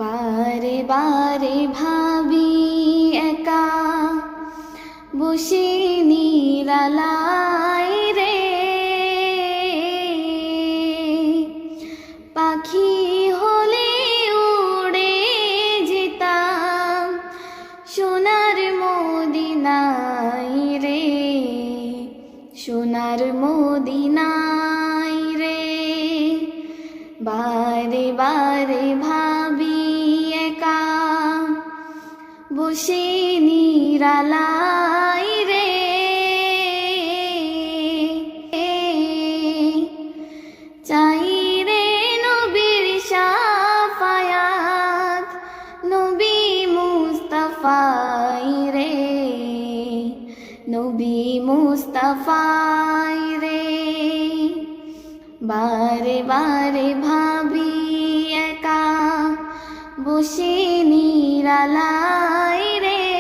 বারে বারে ভাবি একা বসে নিরালায় রে, পাখি হলে উড়ে যেতাম সোনার মদিনায় রে, সোনার মদিনায় রে। বারে বারে ভাবি একা বসে নিরালায় রে, চাই রে নবীর শাফায়াত, নবী মুস্তাফাই রে, নবী মুস্তাফাই রে। বারে বারে ভাবি একা বসে নিরালা